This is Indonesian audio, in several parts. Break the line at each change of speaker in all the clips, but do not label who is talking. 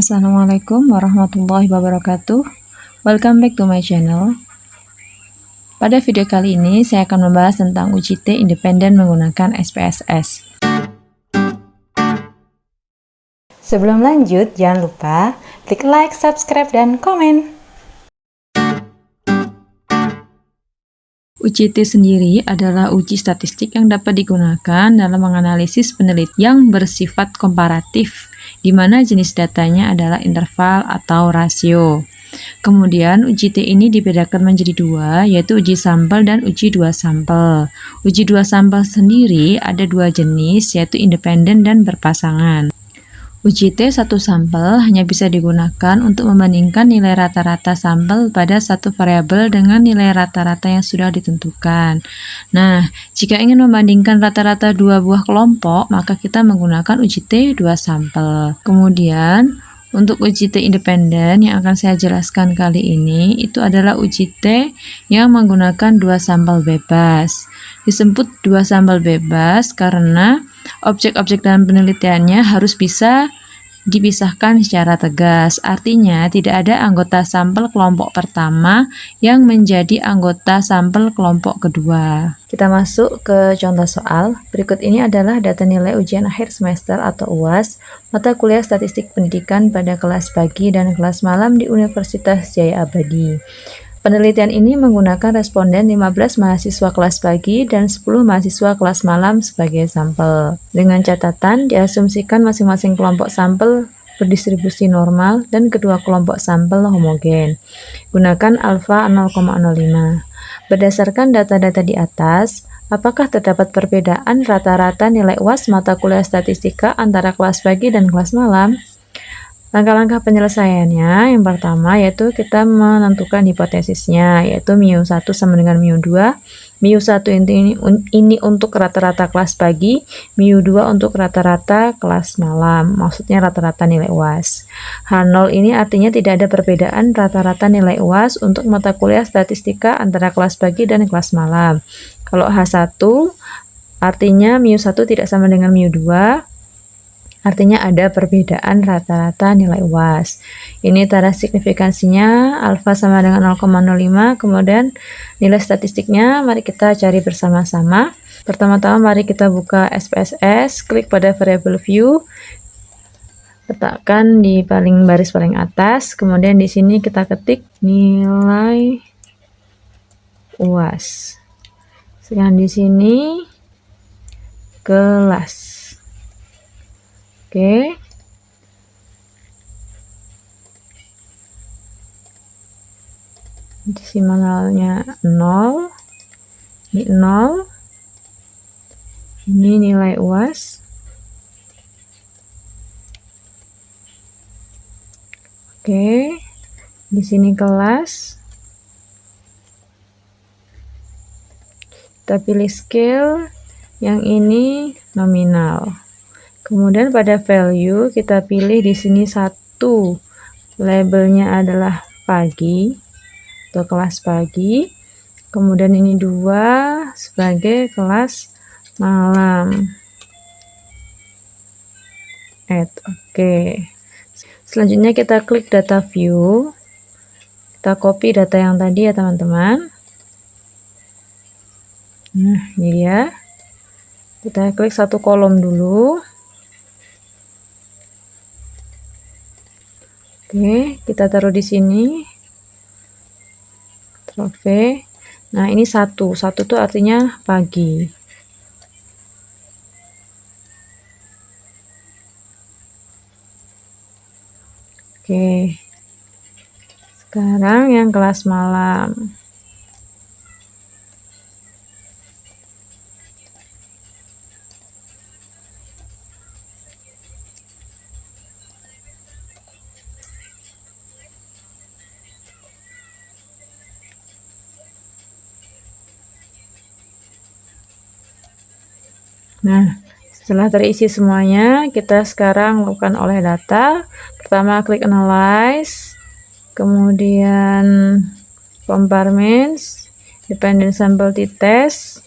Assalamualaikum warahmatullahi wabarakatuh. Welcome back to my channel. Pada video kali ini saya akan membahas tentang uji T independen menggunakan SPSS.
Sebelum lanjut, jangan lupa klik like, subscribe, dan komen.
Uji T sendiri adalah uji statistik yang dapat digunakan dalam menganalisis penelitian yang bersifat komparatif, di mana jenis datanya adalah interval atau rasio. Kemudian uji T ini dibedakan menjadi dua, yaitu uji sampel dan uji dua sampel. Uji dua sampel sendiri ada dua jenis, yaitu independen dan berpasangan. Uji T satu sampel hanya bisa digunakan untuk membandingkan nilai rata-rata sampel pada satu variabel dengan nilai rata-rata yang sudah ditentukan. Nah, jika ingin membandingkan rata-rata dua buah kelompok, maka kita menggunakan uji T dua sampel. Kemudian, untuk uji T independen yang akan saya jelaskan kali ini, itu adalah uji T yang menggunakan dua sampel bebas. Disebut dua sampel bebas karena objek-objek dalam penelitiannya harus bisa dipisahkan secara tegas. Artinya, tidak ada anggota sampel kelompok pertama yang menjadi anggota sampel kelompok kedua. Kita masuk ke contoh soal. Berikut ini adalah data nilai ujian akhir semester atau UAS mata kuliah statistik pendidikan pada kelas pagi dan kelas malam di Universitas Jaya Abadi. Penelitian ini menggunakan responden 15 mahasiswa kelas pagi dan 10 mahasiswa kelas malam sebagai sampel. Dengan catatan, diasumsikan masing-masing kelompok sampel berdistribusi normal dan kedua kelompok sampel homogen. Gunakan alfa 0,05. Berdasarkan data-data di atas, apakah terdapat perbedaan rata-rata nilai UAS mata kuliah statistika antara kelas pagi dan kelas malam? Langkah-langkah penyelesaiannya, yang pertama yaitu kita menentukan hipotesisnya, yaitu mu1 sama dengan mu2. mu1 ini untuk rata-rata kelas pagi, mu2 untuk rata-rata kelas malam, maksudnya rata-rata nilai UAS. H0 ini artinya tidak ada perbedaan rata-rata nilai UAS untuk mata kuliah statistika antara kelas pagi dan kelas malam. Kalau H1 artinya mu1 tidak sama dengan mu2, artinya ada perbedaan rata-rata nilai UAS. Ini tanda signifikansinya alfa sama dengan 0,05. Kemudian nilai statistiknya mari kita cari bersama-sama. Pertama-tama mari kita buka SPSS, klik pada variable view, letakkan di baris paling atas. Kemudian di sini kita ketik nilai UAS. Sekarang di sini kelas. Oke. Desimalnya 0. Ini 0. Ini nilai UAS. Oke. Di sini kelas. Kita pilih scale. Yang ini nominal. Kemudian pada value kita pilih di sini 1, labelnya adalah pagi atau kelas pagi. Kemudian ini 2 sebagai kelas malam. Oke. Selanjutnya kita klik data view. Kita copy data yang tadi ya teman-teman. Nah, ini dia. Kita klik satu kolom dulu. Oke, kita taruh di sini. Trove. Nah, ini 1. 1 itu artinya pagi. Oke. Sekarang yang kelas malam. Nah, setelah terisi semuanya, kita sekarang lakukan olah data. Pertama klik analyze, kemudian compartments, dependent sample t-test,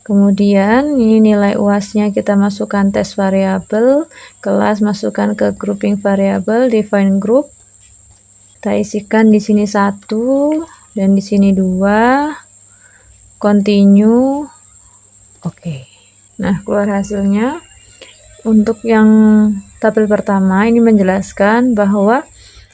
Kemudian ini nilai UAS-nya kita masukkan tes variabel, kelas masukkan ke grouping variabel, define group. Kita isikan di sini 1 dan di sini 2. Continue. Oke. Nah, keluar hasilnya. Untuk yang tabel pertama ini menjelaskan bahwa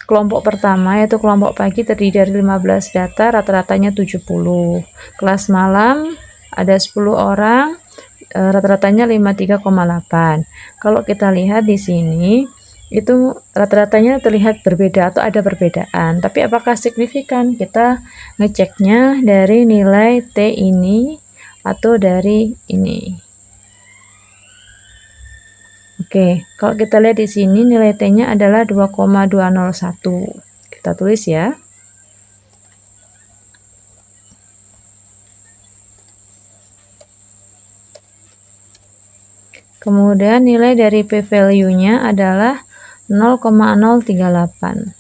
kelompok pertama yaitu kelompok pagi terdiri dari 15 data, rata-ratanya 70. Kelas malam ada 10 orang, rata-ratanya 53,8. Kalau kita lihat di sini itu rata-ratanya terlihat berbeda atau ada perbedaan, tapi apakah signifikan? Kita ngeceknya dari nilai T ini atau dari ini. Oke, kalau kita lihat di sini nilai T-nya adalah 2,201. Kita tulis ya. Kemudian nilai dari p-value-nya adalah 0,038.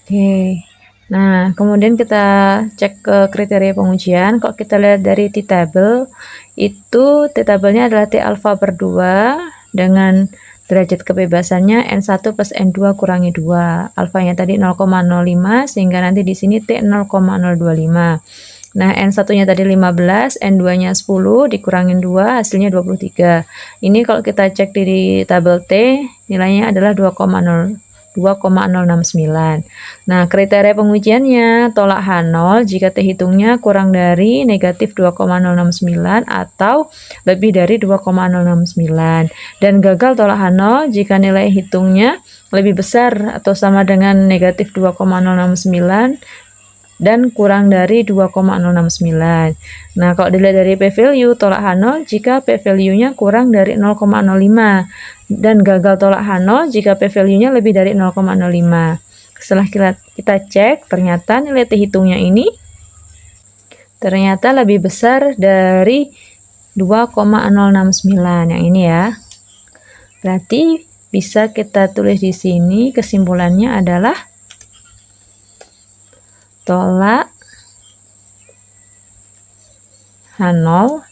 Oke. Nah, kemudian kita cek ke kriteria pengujian. Kalau kita lihat dari T-table, itu T-tabelnya adalah T alfa per 2 dengan derajat kebebasannya N1 plus N2 kurangi 2. Alfanya tadi 0,05 sehingga nanti di sini T 0,025. Nah, N1-nya tadi 15, N2-nya 10 dikurangin 2 hasilnya 23. Ini kalau kita cek di tabel T, nilainya adalah 2,069. Nah, kriteria pengujiannya tolak H0 jika T hitungnya kurang dari negatif 2,069 atau lebih dari 2,069, dan gagal tolak H0 jika nilai hitungnya lebih besar atau sama dengan negatif 2,069 dan kurang dari 2,069. Nah, kalau dilihat dari p-value, tolak H0 jika p-value-nya kurang dari 0,05 dan gagal tolak H0 jika p-value-nya lebih dari 0,05. Setelah kita cek, ternyata nilai T hitungnya ini ternyata lebih besar dari 2,069 yang ini ya. Berarti bisa kita tulis di sini kesimpulannya adalah tolak H0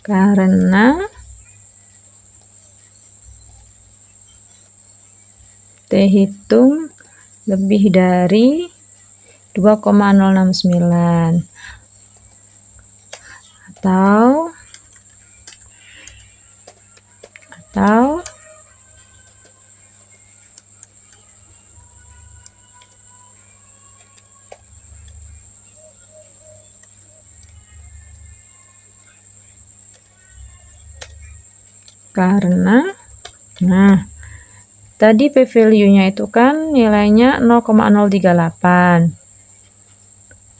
karena T hitung lebih dari 2,069 atau karena tadi p-value-nya itu kan nilainya 0,038.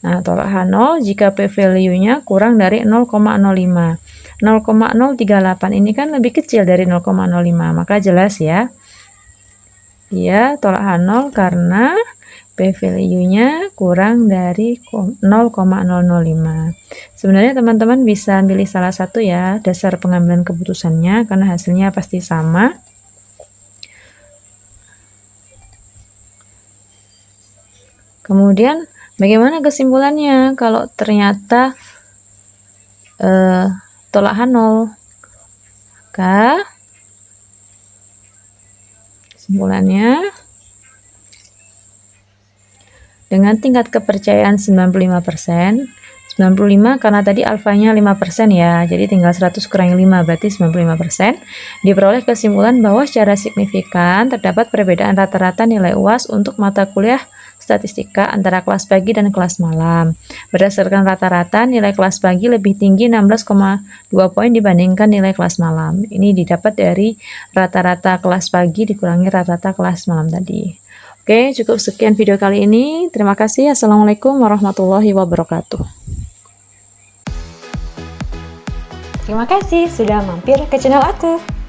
Nah, tolak H0 jika p-value-nya kurang dari 0,05. 0,038 ini kan lebih kecil dari 0,05, maka jelas ya. Dia tolak H0 karena p-value-nya kurang dari 0,005. Sebenarnya teman-teman bisa pilih salah satu ya dasar pengambilan keputusannya karena hasilnya pasti sama. Kemudian bagaimana kesimpulannya kalau ternyata tolak H0? Maka kesimpulannya dengan tingkat kepercayaan 95%, 95 karena tadi alfanya 5% ya, jadi tinggal 100 kurangi 5 berarti 95%, diperoleh kesimpulan bahwa secara signifikan terdapat perbedaan rata-rata nilai UAS untuk mata kuliah statistika antara kelas pagi dan kelas malam. Berdasarkan rata-rata, nilai kelas pagi lebih tinggi 16,2 poin dibandingkan nilai kelas malam. Ini didapat dari rata-rata kelas pagi dikurangi rata-rata kelas malam tadi. Oke, cukup sekian video kali ini. Terima kasih. Assalamualaikum warahmatullahi wabarakatuh.
Terima kasih sudah mampir ke channel aku.